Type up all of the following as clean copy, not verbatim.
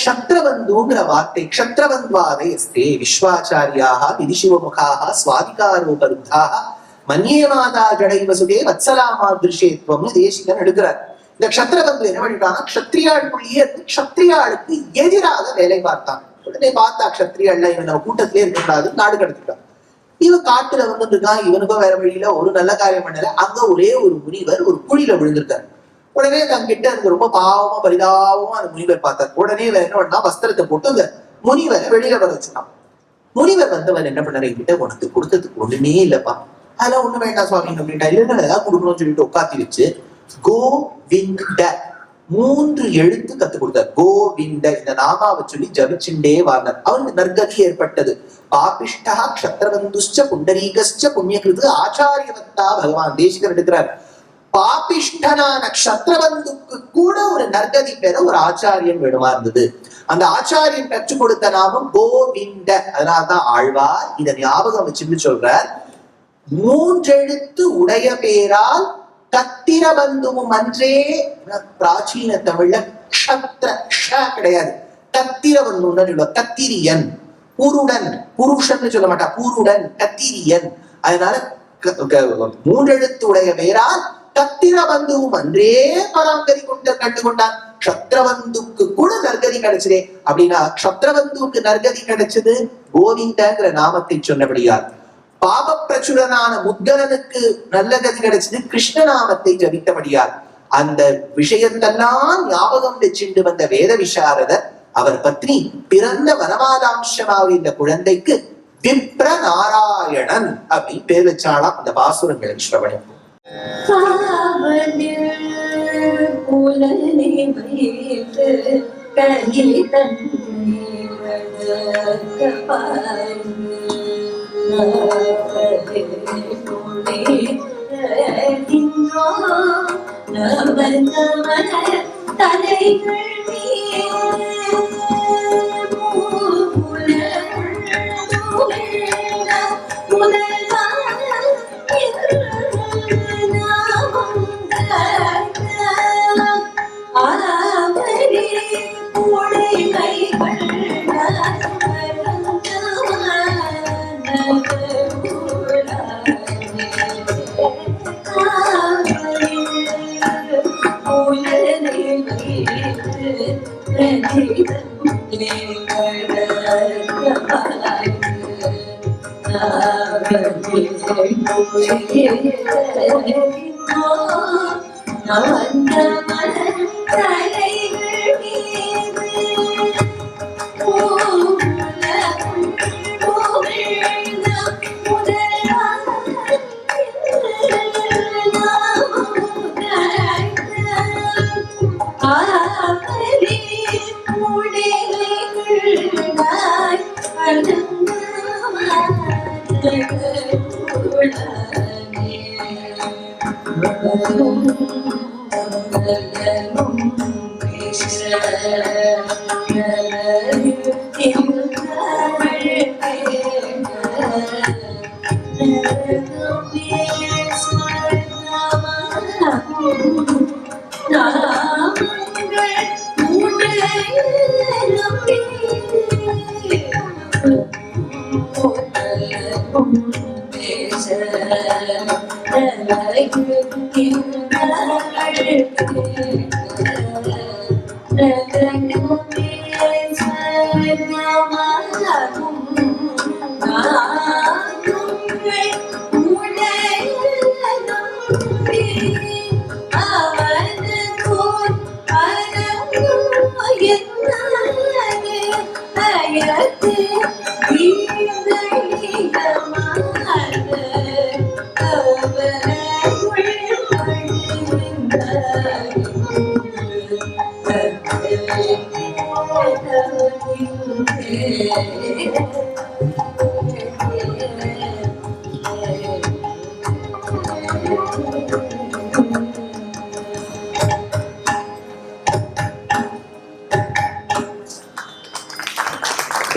க்ஷத்ரபந்துங்கிற வார்த்தை க்ஷத்ரபந்த்வாதை அஸ்தே விஸ்வாச்சாரியாக விதிசிவமுகாக சுவாதிகாரோபருத்தாக மன்யே மாதா ஜடைவசுதே வத்சலாமாதிருஷேத்வம்னு தேசிகன் எடுக்கிறார். இந்த க்ஷத்ரபந்து என்ன பண்ணிட்டாங்கன்னா க்ஷத்ரியாளுக்குள்ளேயே க்ஷத்ரியாளுக்கு எதிராக வேலை பார்த்தான். உடனே பார்த்தா க்ஷத்ரியாள்ல இவன் நம்ம கூட்டத்திலே இருக்கக்கூடாது, நாடு கடத்திட்டான். இவன் காட்டுல வந்துருக்கான், இவனுக்கும் வேற வழியில ஒரு நல்ல காரியம் பண்ணல. அங்க ஒரே ஒரு முனிவர் ஒரு குழியில விழுந்திருக்காரு. உடனே தங்கிட்ட எனக்கு ரொம்ப பாவமா பரிதாபமா அந்த முனிவர் பார்த்தார். உடனே வேற என்ன பண்ணா, வஸ்திரத்தை போட்டு அந்த முனிவரை வெளியில வர வச்சுட்டான். முனிவர் வந்தவர் என்ன பண்ணாரு, என்கிட்ட உனக்கு கொடுத்ததுக்கு ஒண்ணுமே இல்லப்பா, அதெல்லாம் ஒண்ணு வேண்டாம் சுவாமி அப்படின்ட்டா. இல்லைன்னா ஏதாவது கொடுக்கணும்னு சொல்லிட்டு உட்காத்தி வச்சு கோவிந்த 3 எழுத்து கத்து கொடுத்தார். கோவிந்த இந்த நாமாவை சொல்லி ஜபிச்சுண்டே வார்னர். அவனுக்கு நற்கதி ஏற்பட்டது. பாபிஷ்டா க்ஷத்ரபந்துஷ்ச புண்டரீகஸ்ச புண்ணியகிருது ஆச்சாரியவத்தா பகவான் தேசிகர் எடுக்கிறார். பாபிஷ்டனான க்ஷத்ரபந்துக்கு கூட ஒரு நற்கதி பெற ஒரு ஆச்சாரியன் வேணுமா இருந்தது. அந்த ஆச்சாரியன் கற்றுக் கொடுத்த நாமம் கோவிந்த. அதனால்தான் ஆழ்வார் இதை ஞாபகம் வச்சுன்னு சொல்றார். 3 எழுத்து உடைய பேரால் கத்திரபந்துவும் அன்றே. பிராச்சீன தமிழ்ல க்ஷத்ர கிடையாது, கத்திரபந்து. கத்திரியன் புருடன், புருஷன் சொல்ல மாட்டா, புருடன் கத்திரியன். அதனால 3 எழுத்து உடைய பேரால் கத்திரபந்துவும் அன்றே பராங்கரி கொண்டு கண்டுகொண்டான். க்ஷத்ரபந்துக்கு கூட நற்கதி கிடைச்சதே. அப்படின்னா க்ஷத்ரபந்துக்கு நற்கதி கிடைச்சது கோவிந்தங்கிற நாமத்தை சொன்னபடியால். பாப பிரச்சுரனான முத்கலனுக்கு நல்ல கதி கிடைச்சது கிருஷ்ணநாமத்தை ஜபித்தபடியால். அந்த விஷயத்தெல்லாம் ஞாபகம் வச்சுட்டு வந்த வேத விசாரதர் அவர் பத்னி பிறந்த வனமாதாம்சமாக இந்த குழந்தைக்கு விப்ர நாராயணன் அப்படின்னு பேர் வச்சாலாம். அந்த பாசுரங்களை ஸ்ரவணம்.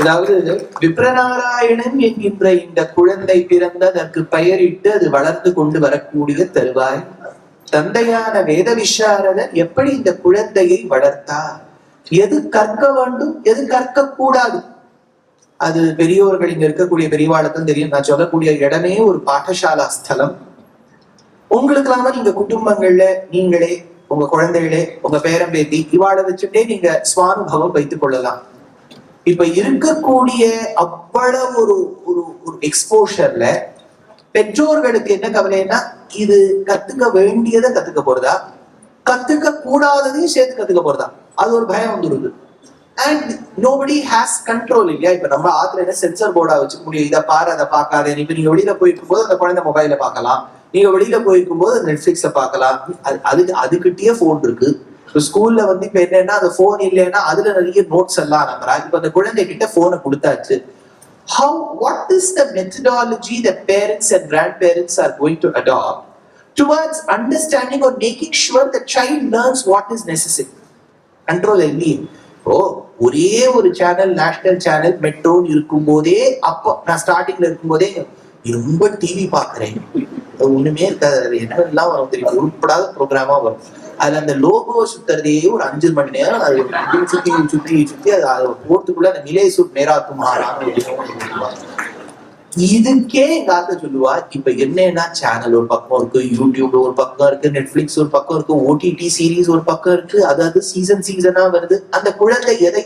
அதாவது விப்ரநாராயணன் என்கின்ற இந்த குழந்தை பிறந்து அதற்கு பெயரிட்டு அது வளர்ந்து கொண்டு வரக்கூடிய தருவாய் தந்தையான வேத விசாரதர் எப்படி இந்த குழந்தையை வளர்த்தார், எது கற்க வேண்டும், எது கற்க கூடாது. அது பெரியோர்கள் இங்க இருக்கக்கூடிய பெரியவாளுக்கும் தெரியும். நான் சொல்லக்கூடிய இடமே ஒரு பாடசாலா ஸ்தலம். உங்களுக்கு இல்லாம நீங்க குடும்பங்கள்ல நீங்களே உங்க குழந்தைகளே உங்க பேரம்பேத்தி இவாளை வச்சுட்டே நீங்க சுவானுபவம் வைத்துக் கொள்ளலாம். இப்ப இருக்கக்கூடிய அவ்வளவு ஒரு ஒரு ஒரு எக்ஸ்போஷர்ல பெற்றோர்களுக்கு என்ன கவலைன்னா, இது கத்துக்க வேண்டியதை கத்துக்க போறதா, கத்துக்க கூடாததையும் சேர்த்து கத்துக்க போறதா, அது ஒரு பயம் வந்துருது. அண்ட் நோபடி ஹேஸ் கண்ட்ரோல் இல்லையா. இப்ப நம்ம ஆத்துல என்ன சென்சர் போர்டா வச்சுக்க முடியும், இதை பாரு அதை பார்க்காத. இப்ப நீங்க வெளியில போயிருக்கும் போது அந்த குழந்தை மொபைல பார்க்கலாம், நீங்க வெளியில போயிருக்கும் போது நெட்ஃபிளிக்ஸ பார்க்கலாம். அதுக்கிட்டயே போன் இருக்கு. இப்போ ஸ்கூல்ல வந்து இப்ப என்னன்னா, அந்த போன் இல்லைன்னா அதுல நிறைய நோட்ஸ் எல்லாம் அனுப்புறா. இப்ப அந்த குழந்தை கிட்ட போனை கொடுத்தாச்சு. What is the methodology that parents and grandparents are going to adopt towards understanding or making sure the child learns what is necessary? Control இல்லையே. ஒரே ஒரு சேனல், நேஷனல் சேனல் மெட்ரோன்னு இருக்கும் போதே, அப்போ நான் ஸ்டார்டிங்ல இருக்கும் போதே ரொம்ப டிவி பாக்குறேன், ஒண்ணுமே இருக்காது, என்னெல்லாம் வரும் தெரியும், உருப்படாத ப்ரோக்ராமா வரும். அதுல அந்த லோகோ சுத்துறதே ஒரு 5 மணி நேரம், அது சுத்தி சுத்தி சுத்தி அது போறதுக்குள்ள அந்த நிலை சுட் நேராத்து மாறான்னு. இதுக்கே எங்க ஆத்த சொல்லுவா, இப்ப என்னன்னா சேனல் ஒரு பக்கம் இருக்கு, யூடியூப்ல ஒரு பக்கம் இருக்கு, நெட்ஃபிளிக்ஸ் ஒரு பக்கம் இருக்கு, ஓடிடி சீரீஸ் ஒரு பக்கம் இருக்கு, அதாவது சீசனா வருது. அந்த குழந்தை எதை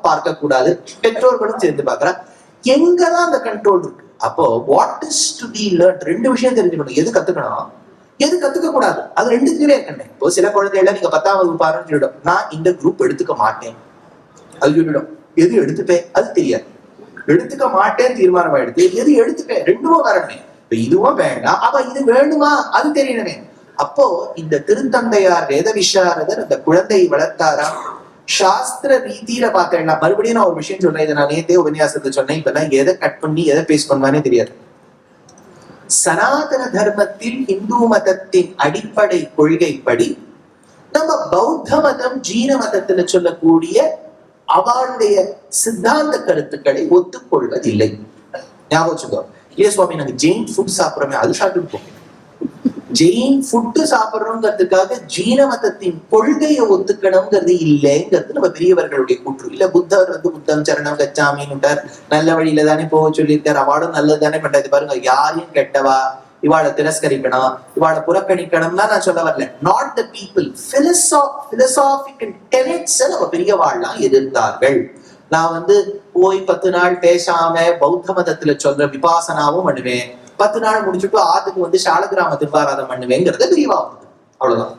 பார்க்க கூடாது, பெற்றோர்களும் சேர்ந்து பாக்குறா. எங்கதான் அந்த கண்ட்ரோல் இருக்கு? அப்போ what is to be learned, 2 விஷயம் தெரிஞ்சுக்கணும். எது கத்துக்கணும், எது கத்துக்க கூடாது, அது 2 கிளியரா இருக்கணும். இப்போ சில குழந்தைகள் நீங்க 10ஆம் வகுப்பு பாருன்னு சொல்லிடும், நான் இந்த குரூப் எடுத்துக்க மாட்டேன் அது சொல்லிடும். எது எடுத்துப்பேன் அது தெரியாது. எடுத்துக்க மாட்டேன்னு தீர்மானம் ஆயிடுது, எது எடுத்துப்பேன், 2ம் வரணும். இப்ப இதுவும் வேண்டாம், அப்ப இது வேணுமா அது தெரியணுமே. அப்போ இந்த திருத்தந்தையார் வேத விசாரதர் அந்த குழந்தையை வளர்த்தாரா சாஸ்திர ரீதியில பார்த்தேன்னா. மறுபடியும் நான் ஒரு விஷயம் சொல்றேன், இதை நான் நேத்தே உபன்யாசத்தை சொன்னேன். இப்ப எதை கட் பண்ணி எதை பேஸ் பண்ணுவானே தெரியாது. சனாதன தர்மத்தில் இந்து மதத்தின் அடிப்படை கொள்கைப்படி நம்ம பௌத்த மதம் ஜீன மதத்துல சொல்லக்கூடிய அவருடைய சித்தாந்த கருத்துக்களை ஒத்துக்கொள்வதில்லை. ஞாபகம் இல்லையே சுவாமி, நாங்க ஜெயின் ஃபுட் சாப்பிடுறோமே, அது சாப்பிட்டு ஜெயின் ஃபுட்டு சாப்பிடுறோங்கிறதுக்காக ஜீன மதத்தின் கொள்கையை ஒத்துக்கணுங்கிறது இல்லைங்கிறது நம்ம பெரியவர்களுடைய கூற்று. இல்ல புத்தர் வந்து புத்தம் சரணம் கச்சாமின்னு நல்ல வழியில தானே போக சொல்லியிருக்காரு, அவாடும் நல்லது தானே பண்றது. பாருங்க, யாரையும் கெட்டவா, இவாளை திரஸ்கரிக்கணும், இவாளை புறக்கணிக்கணும்னா நான் சொல்ல வரல. Not the people, philosophical tenets நம்ம பெரியவாள்லாம் எதிர்த்தார்கள். நான் வந்து போய் 10 நாள் பேசாம பௌத்த மதத்துல சொல்ற விபாசனாவும் பண்ணுவேன், 10 நாள் முடிச்சுட்டு ஆத்துக்கு வந்து சாலகிராம திருவாராதம் பண்ணுவேங்கிறத பெரியவா வந்து அவ்வளவுதான்.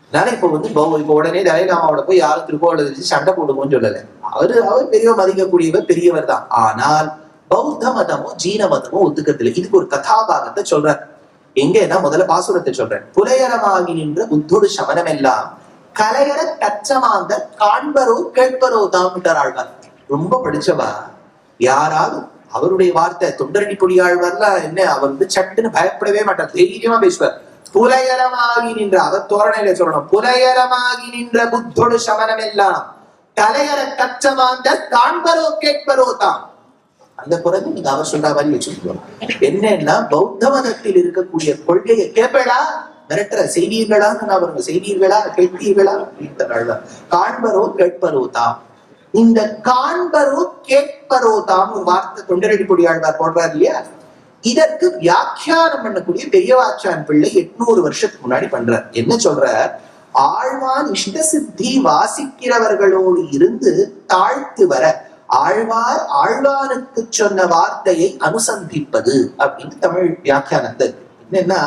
அதனால இப்ப வந்து இப்ப உடனே தலைலாமாவோட போய் யாரும் திருக்கோவில வச்சு சண்டை போடுவோம்னு சொல்லல. அவர் பெரிய மதிக்கக்கூடியவர், பெரியவர் தான். ஆனால் பௌத்த மதமும் ஜீன மதமும் ஒத்துக்கிறது இல்லை. இதுக்கு ஒரு கதாபாகத்தை சொல்றார். எங்கன்னா முதல்ல பாசுரத்தை சொல்றேன். புலையரமாகி நின்ற புத்தோடு சமனம் எல்லாம் கலையர கச்சமாந்த காண்பரோ கேட்பரோ தான் ஆழ்வார். ரொம்ப படிச்சவா யாராவது அவருடைய வார்த்தை தொண்டரடி பொடியாழ்வார்ல என்ன, அவர் வந்து சட்டுன்னு பயப்படவே மாட்டார், தைரியமா பேசுவார். புலையரமாகி நின்ற, அவர் தோரணையில சொல்லணும், புலையரமாகி நின்ற புத்தோடு சமனம் எல்லாம் கலையர கச்சமாந்த காண்பரோ கேட்பரோ தான். அந்த குரங்கு நீங்க அவர் சொல்ற மாதிரி வச்சுக்கணும். என்னன்னா பௌத்த மதத்தில் இருக்கக்கூடிய கொள்கையை கேட்படா மிரட்டுற செய்வீர்களான்னு அவருங்க, செய்வீர்களா கேட்பீர்களா அப்படின்னு காண்பரோ கேட்பரோ தாம். இந்த காண்பரோ கேட்பரோ தாம் ஒரு வார்த்தை தொண்டரடி பொடியாழ்வார் போடுறாரு இல்லையா, இதற்கு வியாக்கியானம் பண்ணக்கூடிய பெரியவாச்சான் பிள்ளை 800 வருஷத்துக்கு முன்னாடி பண்றார். என்ன சொல்ற, ஆழ்வான் இஷ்ட சித்தி வாசிக்கிறவர்களோடு இருந்து தாழ்த்து வர ஆழ்வார் ஆழ்வாருக்கு சொன்ன வார்த்தையை அனுசந்திப்பது அப்படின்னு தமிழ் வியாக்கியானத்தை. என்னன்னா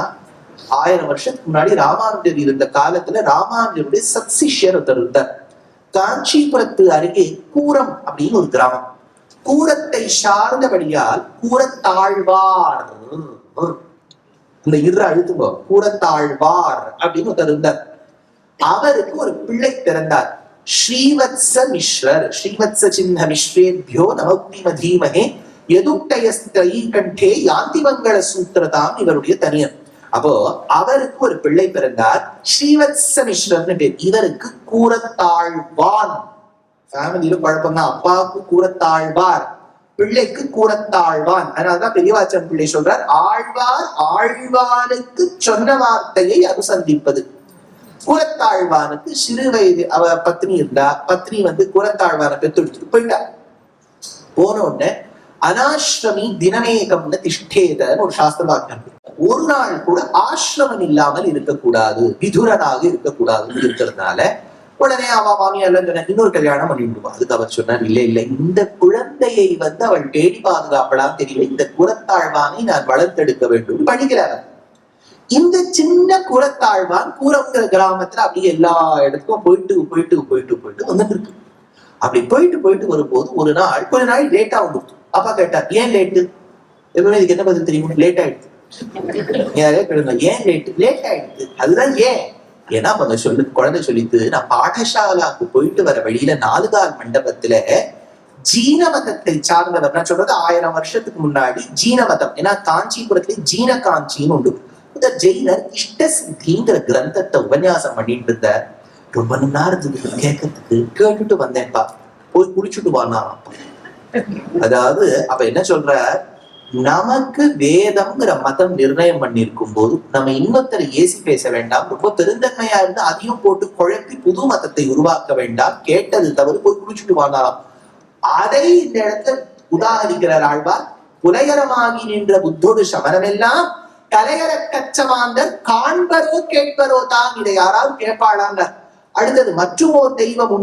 1000 வருஷத்துக்கு முன்னாடி ராமானுஜர் இருந்த காலத்துல ராமானுஜருடைய சத்சிஷ்யர் ஒருத்தர் இருந்தார். காஞ்சிபுரத்து அருகே கூரம் அப்படின்னு ஒரு கிராமம். கூரத்தை சார்ந்தபடியால் கூரத்தாழ்வார், இந்த அழுத்துங்கோ, கூரத்தாழ்வார் அப்படின்னு ஒருத்தர் இருந்தார். அவருக்கு ஒரு பிள்ளை பிறந்தார், ஸ்ரீவத்ச மிஸ்ரர். ஸ்ரீவத்ச சின்ன மிஸ்ரேபியோ நமக்னிம தீமஹே யதுக்தயஸ்தை கண்டே யாந்திமங்கள சூத்திரதாம் இவருடைய தனியன். அப்போ அவருக்கு ஒரு பிள்ளை பிறந்தார், ஸ்ரீவத்ச மிஸ்ரர்னு பேர். இவருக்கு கூரத்தாழ்வான். ஃபேமிலியில குழப்பம் தான், அப்பாவுக்கு கூரத்தாழ்வார், பிள்ளைக்கு கூரத்தாழ்வான். அதனாலதான் பெரியவாச்சன் பிள்ளை சொல்றார், ஆழ்வார் ஆழ்வாருக்கு சொன்ன வார்த்தையை அனுசந்திப்பது. கூரத்தாழ்வானுக்கு சிறு வயது அவ பத்னி இருந்தா, பத்னி கூரத்தாழ்வானை பெத்து எடுத்துட்டு போயிட்டா. போன உடனே அனாஸ்ரமி தினமேகம்னு திஷ்டேதன்னு ஒரு சாஸ்திர வாக்கியம். ஒரு நாள் கூட ஆசிரமம் இல்லாமல் இருக்கக்கூடாது, விதுரனாக இருக்கக்கூடாதுன்னு இருக்கிறதுனால உடனே அவ மாமியார் இன்னொரு கல்யாணம் பண்ணி விடுவா. அதுக்கு அவர் சொன்னார், இல்ல இல்ல, இந்த குழந்தையை அவள் பேடி பாதுகாப்பலாம் தெரியல, இந்த குரத்தாழ்வானை நான் வளர்த்தெடுக்க வேண்டும் படிக்கிறார். இந்த சின்ன குரத்தாழ்வான் கூரங்கிற கிராமத்துல அப்படியே எல்லா இடத்துக்கும் போயிட்டு போயிட்டு போயிட்டு போயிட்டு வந்துட்டு இருக்கு. அப்படி போயிட்டு போயிட்டு வரும்போது ஒரு நாள் கொஞ்ச நாள் லேட்டா வந்துருச்சு. அப்பா கேட்டார், ஏன் லேட்டு? எப்பவுமே இதுக்கு என்ன பதில் தெரியுமா? லேட் ஆயிடுச்சு. ஏன் லேட் ஆயிடுச்சு? அதுதான் ஏன். ஏன்னா குழந்தை சொல்லிட்டு, நான் பாடசாலாவுக்கு போயிட்டு வர வழியில 4 கால் மண்டபத்துல ஜீன மதத்தை சார்ந்தவர், நான் சொல்றது 1000 வருஷத்துக்கு முன்னாடி ஜீன மதம், ஏன்னா காஞ்சிபுரத்துல ஜீன காஞ்சின்னு உண்டு. இந்த ஜெயினர் இஷ்ட சித்திங்கிற கிரந்தத்தை உபன்யாசம் பண்ணிட்டு இருந்த. ரொம்ப நேரத்துக்கு கேட்கறதுக்கு கேட்டுட்டு வந்தேன்ப்பா, போய் குடிச்சுட்டு வானா. அதாவது அப்ப என்ன சொல்ற, நமக்கு வேதம்ங்கிற மதம் நிர்ணயம் பண்ணிருக்கும் போது நம்ம இன்னொருத்தரை ஏசி பேச வேண்டாம், ரொம்ப பெருந்தன்மையா இருந்து அதையும் போட்டு குழப்பி புது மதத்தை உருவாக்க வேண்டாம், கேட்டது தவறு, போய் குடிச்சுட்டு வாங்கலாம். அதை இந்த இடத்துல உதாகரிக்கிறார் ஆழ்வார். புலையரமாகி நின்ற புத்தோடு சமரமெல்லாம் கலையர கச்சமாந்தர் காண்பரோ கேட்பரோ தான், இதை யாராவது கேட்பாளாங்க. அடுத்தது, மற்றுமோர் தெய்வம்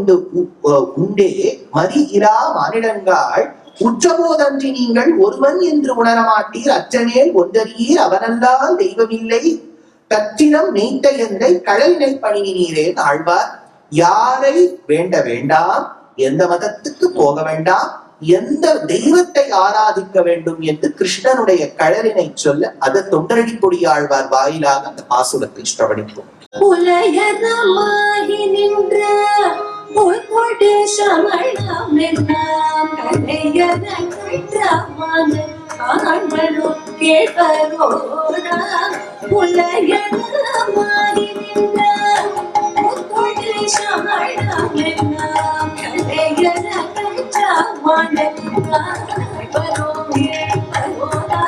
உண்டே மரி இரா மானிடங்காள் உற்றபோதன்றி நீங்கள் ஒருவன் என்று உணரமாட்டீர், அச்சமேல் ஒன்றறியீர் அவனல்லால் தெய்வமில்லை கற்றினம் நீட்ட எந்தை கடலினை பணிவினீரே ஆழ்வார். யாரை வேண்ட வேண்டாம், எந்த மதத்துக்கு போக வேண்டாம், எந்த தெய்வத்தை ஆராதிக்க வேண்டும் என்று கிருஷ்ணனுடைய கழலினை சொல்ல அதை தொண்டரடி பொடி ஆழ்வார் வாயிலாக அந்த பாசுரத்தை ஸ்ரவணிப்போம். புலையரமாகி நின்ற பொய்கொடு சமணம் எல்லாம் கலையர கற்றமான ஆண்களும் கேட்பரோடா. புலையரமாகி நின்ற பொய்கொடு சமணம் எல்லாம் கலையர கற்றமான ஆண்களும் கேட்பரோடா.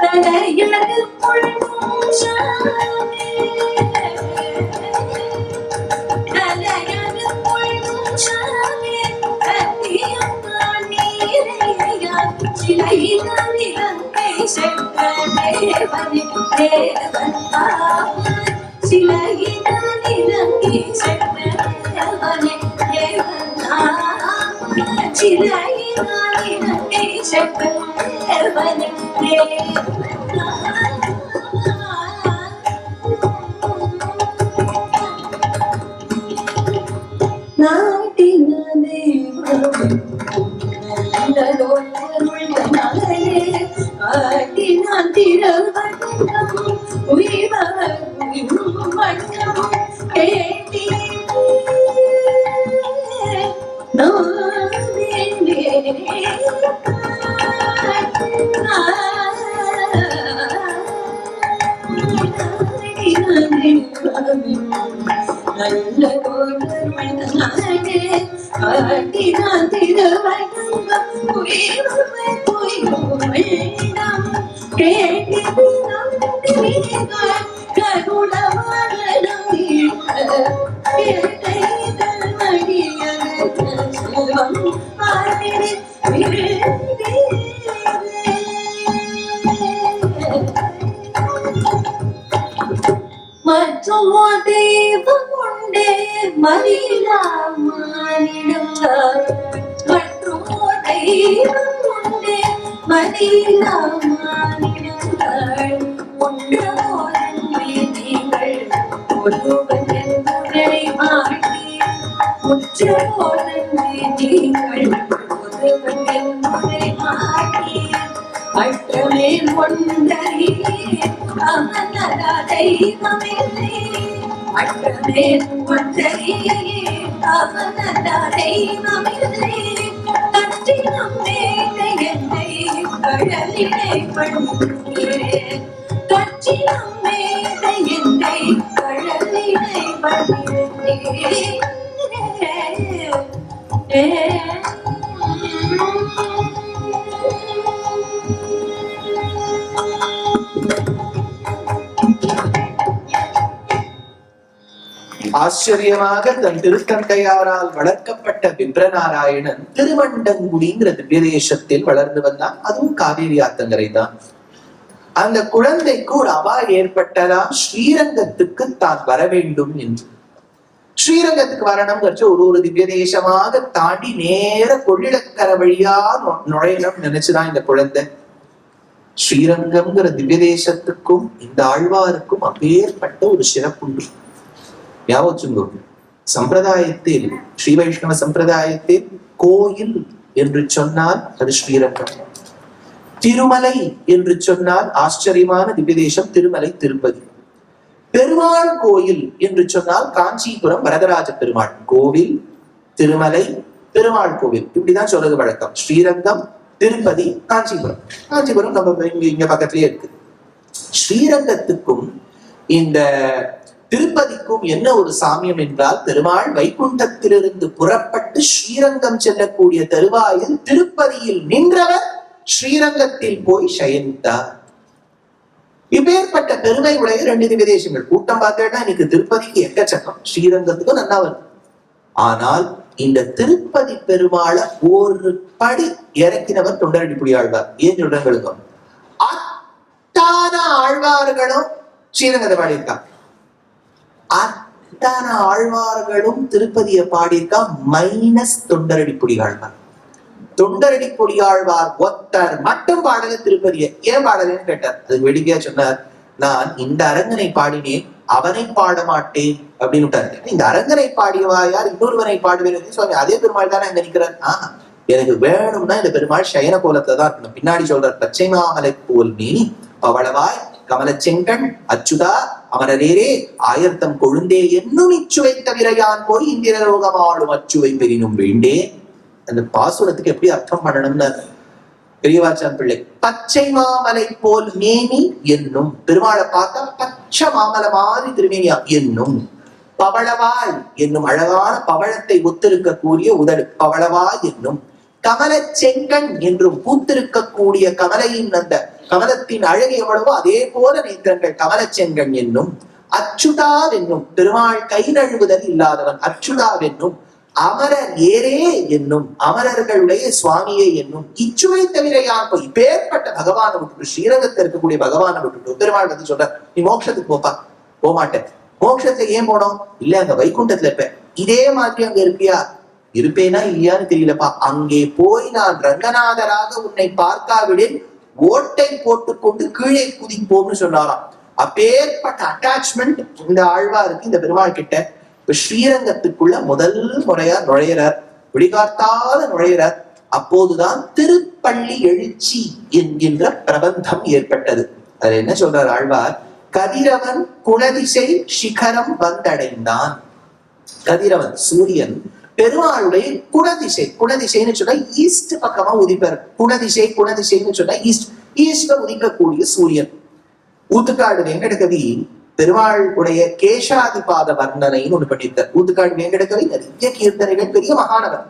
கலையரு பொழுதும் சாமே சிலையிலங்கை சென்ற தேவனே தேவன் சிலையிலங்கை சென்ற தேவனே தேவன் சிலையிலங்கை சென்ற தேவனே நாட்டின தேவன் ஆட்டினான் திரவட்டம் உயிர்வரும் வட்டம் கேட்டி நல்ல ஆட்டினான் திரவட்டம் மற்றும் தெய்வம் உண்டே மறியலா மானிடங்கள் மற்றும் தெய்வம் உண்டே மறியலா மானிடங்கள் ஒன்றோரே நீங்கள் ஒருவன் என்பதை மாற்றி உற்றோரே நீங்கள் ஒருவன் என்பதை மாற்றி அற்றமே ஒன்றறியே அவனதா தெய்வமில்லை அற்றமே ஒன்றறியே அவனதா தெய்வமில்லை கற்றினம் மேலே என்னை கடலினை பணியே கற்றினம் மேலே என்னை கடலினை பணியே ஆச்சரியமாக தன் திருத்தந்தையாரால் வளர்க்கப்பட்ட விப்ரநாராயணன் திருவண்டங்குடிங்கிற திவ்யதேசத்தில் வளர்ந்து வந்தான். அதுவும் காவேரி ஆத்தங்கரை தான். அந்த குழந்தைக்கு ஒரு அபாயம் ஏற்பட்டதாம், ஸ்ரீரங்கத்துக்கு தான் வர வேண்டும் என்று. ஸ்ரீரங்கத்துக்கு வரணும் ஒரு திவ்யதேசமாக தாண்டி நேர கொள்ளிடக்கரை வழியா நுழையணும் நினைச்சுதான் இந்த குழந்தை. ஸ்ரீரங்கம்ங்கிற திவ்யதேசத்துக்கும் இந்த ஆழ்வாருக்கும் அப்பேற்பட்ட ஒரு சிறப்புண்டு. ஞாபகம் சம்பிரதாயத்தில், ஸ்ரீ வைஷ்ணவ சம்பிரதாயத்தில் கோயில் என்று சொன்னால் அது ஸ்ரீரங்கம், திருமலை என்று சொன்னால் ஆச்சரியமான திவ்யதேசம் திருமலை திருப்பதி, பெருமாள் கோயில் என்று சொன்னால் காஞ்சிபுரம் வரதராஜ பெருமாள் கோவில், திருமலை, பெருமாள் கோவில், இப்படிதான் சொல்றது வழக்கம். ஸ்ரீரங்கம், திருப்பதி, காஞ்சிபுரம். காஞ்சிபுரம் நம்ம இங்க பக்கத்திலேயே இருக்கு. ஸ்ரீரங்கத்துக்கும் இந்த திருப்பதிக்கும் என்ன ஒரு சாமியம் என்றால், பெருமாள் வைகுண்டத்திலிருந்து புறப்பட்டு ஸ்ரீரங்கம் செல்லக்கூடிய தருவாயில் திருப்பதியில் நின்றவர் ஸ்ரீரங்கத்தில் போய் சயனித்தார். இப்பேற்பட்ட பெருமை உடைய 2 திவ்யதேசங்கள். கூட்டம் பார்த்தேன்னா இன்னைக்கு திருப்பதிக்கு எக்கச்சக்கம், ஸ்ரீரங்கத்துக்கும் நல்லா வரும். ஆனால் இந்த திருப்பதி பெருமாளை ஒரு படி இறக்கினவர் தொண்டரடிப்புடி ஆழ்வார். ஏன் சொல்றங்களுக்கும் அத்தான ஆழ்வார்களும் ஸ்ரீரங்கத்தை பாடியிருக்காங்க. அத்தான ஆழ்வார்களும் திருப்பதியை பாடியிருக்கா மைனஸ் தொண்டரடிப்புடி ஆழ்வார். தொண்டரடிப்புடி ஆழ்வார் ஒத்தர் மட்டும் பாடல திருப்பதியை. ஏன் பாடலன்னு கேட்டார். அதுக்கு வேடிக்கையா சொன்னார், நான் இந்த அரங்கனை பாடினேன், அவனை பாட மாட்டேன் அப்படின்னு விட்டாரு. இந்த அரங்கனை பாடியவா யார், இன்னொருவனை பாடுவேன் சுவாமி, அதே பெருமாள் தானே அங்க நிக்கிறார். எனக்கு வேணும்னா இந்த பெருமாள் சயன கோலத்தை தான் இருக்கணும். பின்னாடி சொல்றார், பச்சை மாமலை போல் நீ பவளவாய் கமலச்செங்கண் அச்சுதா அமரரேரே ஆயர்த்தம் கொழுந்தே என்னும் இச்சுவை தவிரையான் போய் இந்திரலோகமாளும் அச்சுவை பெரினும் வேண்டே. அந்த பாசுரத்துக்கு எப்படி அர்த்தம் பண்ணணும்னு பெரியவாச்சான் பிள்ளை, பச்சை மாமலை போல் மேனி என்னும், பெருமாளை பார்த்தா பச்சை மாமலை மாதிரி திருமேனியா என்னும், பவளவாய் என்னும் அழகான பவளத்தை ஒத்திருக்கக்கூடிய உதடு பவளவாய் என்னும், கமல செங்கண் என்றும் பூத்திருக்கக்கூடிய கமலையின் அந்த கமலத்தின் அழகு எவ்வளவோ அதே போல நேத்திரங்கள் கமல செங்கண் என்னும், அச்சுதா என்னும், பெருமாள் கை நழுவுதல் இல்லாதவன் அச்சுதா என்னும், அமரர் ஏரே என்னும், அமரர்களுடைய சுவாமியே என்னும், இச்சுவை தவிர யான் போய் பேர்பட்ட பகவானை விட்டுட்டு, ஸ்ரீரங்கத்தில் இருக்கக்கூடிய பகவானை விட்டுட்டு பெருமாள் வந்து சொல்ற, நீ மோட்சத்துக்கு போப்பா. போமாட்டேன். மோட்சத்துல ஏன் போனோம்? இல்ல அங்க வைகுண்டத்துல இருப்பேன். இதே மாதிரி அங்க இருப்பியா? இருப்பேனா இல்லையான்னு தெரியலப்பா. அங்கே போய் நான் ரங்கநாதராக உன்னை பார்க்காவிடில் ஓட்டை போட்டுக்கொண்டு கீழே குதிப்போம்னு சொன்னாராம். அப்பேற்பட்ட அட்டாச்மெண்ட் இந்த ஆழ்வாருக்கு இந்த பெருமாள் கிட்ட. இப்ப ஸ்ரீரங்கத்துக்குள்ள முதல் முறையா நுழையிறார், விழிகாட்டாத நுழையிறார். அப்போதுதான் திருப்பள்ளி எழுச்சி என்கின்ற பிரபந்தம் ஏற்பட்டது. அதுல என்ன சொல்றார் ஆழ்வார், கதிரவன் குணதிசை சிகரம் வந்தடைந்தான். கதிரவன் சூரியன் பெருமாளுடைய குணதிசை, குணதிசைன்னு சொன்னா ஈஸ்ட் பக்கமா உதிப்பார். குணதிசை குணதிசைன்னு சொன்னா ஈஸ்ட்ல உதிக்கக்கூடிய சூரியன். ஊத்துக்காடு வெங்கடகவி பெருமாளுடைய கேசாதிபாத வர்ணனைன்னு ஒண்ணு பண்ணியிருக்கார். ஊத்துக்காடு வெங்கடகவி நிறைய கீர்த்தனைகள், பெரிய மகானவர்.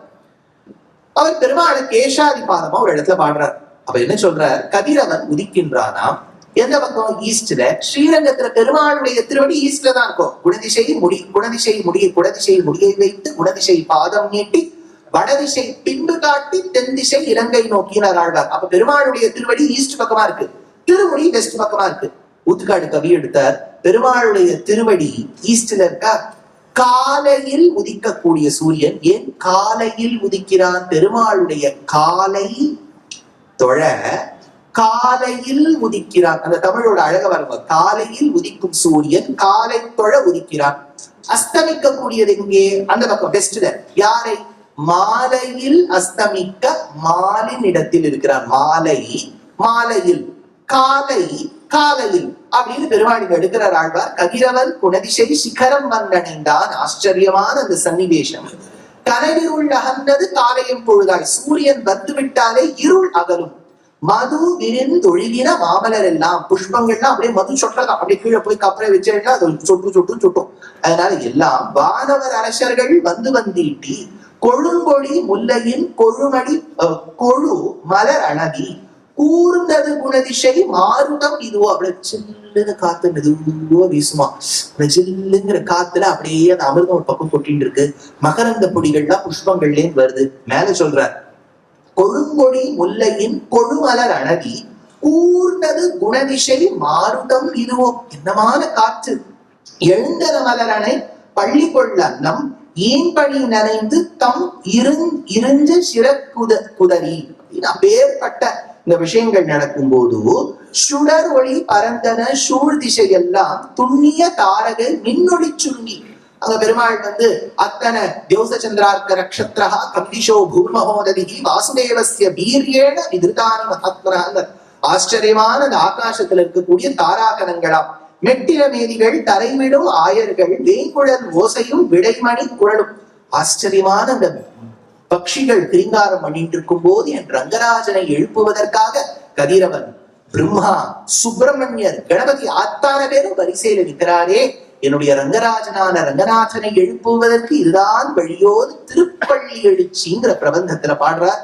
அவர் பெருமாளை கேசாதிபாதமா ஒரு இடத்துல பாடுறார். அப்ப என்ன சொல்றார், கதிரவன் உதிக்கின்றானாம். எந்த பக்கம்? ஈஸ்ட்ல. ஸ்ரீரங்கத்துல பெருமாளுடைய திருவடி ஈஸ்ட்ல தான் இருக்கும். குணதிசை முடியை வைத்து குணதிசை பாதம் நீட்டி வடதிசை பின்பு காட்டி தென் திசை இலங்கை நோக்கினார் ஆழ்வார். அப்ப பெருமாளுடைய திருவடி ஈஸ்ட் பக்கமா இருக்கு, திருமுடி வெஸ்ட் பக்கமா இருக்கு. ஊத்துக்காடு கவி எடுத்தார், பெருமாளுடைய திருவடி ஈஸ்ட்ல இருக்கா. காலையில் உதிக்கக்கூடிய சூரியன். ஏன் காலையில் உதிக்கிறான்? பெருமாளுடைய காலை தொழ காலையில் உதிக்கிறான். அந்த தமிழோட அழக வருங்க. காலையில் உதிக்கும் சூரியன் காலை தொழ உதிக்கிறான். அஸ்தமிக்க கூடியது எங்கே? அந்த பக்கம் வெஸ்ட்ல. யாரை? மாலையில் அஸ்தமிக்க மாலின் இடத்தில் இருக்கிறான். மாலையில் காலையில் அப்படின்னு பெருமாள் எடுக்கிறார் ஆழ்வார். கதிரவன் குணதிசை சிகரம் வந்தடைந்தான். ஆச்சரியமான அந்த சன்னிவேசம். கனவிருள் அகன்றது காலையும் பொழுதாய். சூரியன் வந்து விட்டாலே இருள் அகலும். மது விரிந்தொழுகின மாமலர் எல்லாம், புஷ்பங்கள்லாம் அப்படியே மது சொட்டலாம். அப்படியே கீழே போய் கப்பலை வச்சா அது சொட்டும். அதனால எல்லாம் வானவர் அரசர்கள் வந்தீட்டி கொழுங்கொழி முல்லையின் கொழுமடி கொழு மலர் அணவி கூர்ந்தது குணதிசை மாருடம் இதுவோ அப்படியே சில்லுன்னு காத்து மெதுவா வீசுமா. அந்த சில்லுங்கிற காத்துல அப்படியே அந்த அமிர்தம் ஒரு பக்கம் கொட்டிட்டு இருக்கு. மகரந்த பொடிகள்லாம் புஷ்பங்கள்லேன்னு வருது. மேல சொல்றார், கொழுங்கொடி முல்லையின் கொழுமலர் அணவி கூர்ந்தது குணதிசை மாருடம் இதுவோ. என்னமான காற்று. எழுந்தன மலரணை பள்ளி கொள்ளன்னம் ஈன்பணி நனைந்து தம் இருஞ்ச குதறி. அப்பேற்பட்ட இந்த விஷயங்கள் நடக்கும் போது சுடர் ஒளி பரந்தன சூழ் திசையெல்லாம் துண்ணிய தாரகை மின்னொளி சுருங்கி. அங்க பெருமாள் அத்தனை தியோச சந்திரார்க்க நக்ஷத்ரஹா கம்பிஷோ பூர்மஹோததி வாசுதேவஸ்ய வீரியேன விதிருதானி மகாத்மனாங்க. ஆச்சரியமான அந்த ஆகாசத்துல இருக்கக்கூடிய தாராகணங்களாம், மெட்டில மேதிகள் தரைவிடும் ஆயர்கள் வேங்குழல் ஓசையும் விடைமணி குரலும். ஆச்சரியமான அந்த பட்சிகள் கிரீங்காரம் பண்ணிட்டு இருக்கும் போது என் ரங்கராஜனை எழுப்புவதற்காக கதிரவன், பிரம்மா, சுப்பிரமணியர், கணபதி அத்தான பேரும் வரிசையில நிற்கிறாரே. என்னுடைய ரங்கராஜனான ரங்கநாதனை எழுப்புவதற்கு இதுதான் வழியோடு திருப்பள்ளி எழுச்சிங்கிற பிரபந்தத்துல பாடுறார்.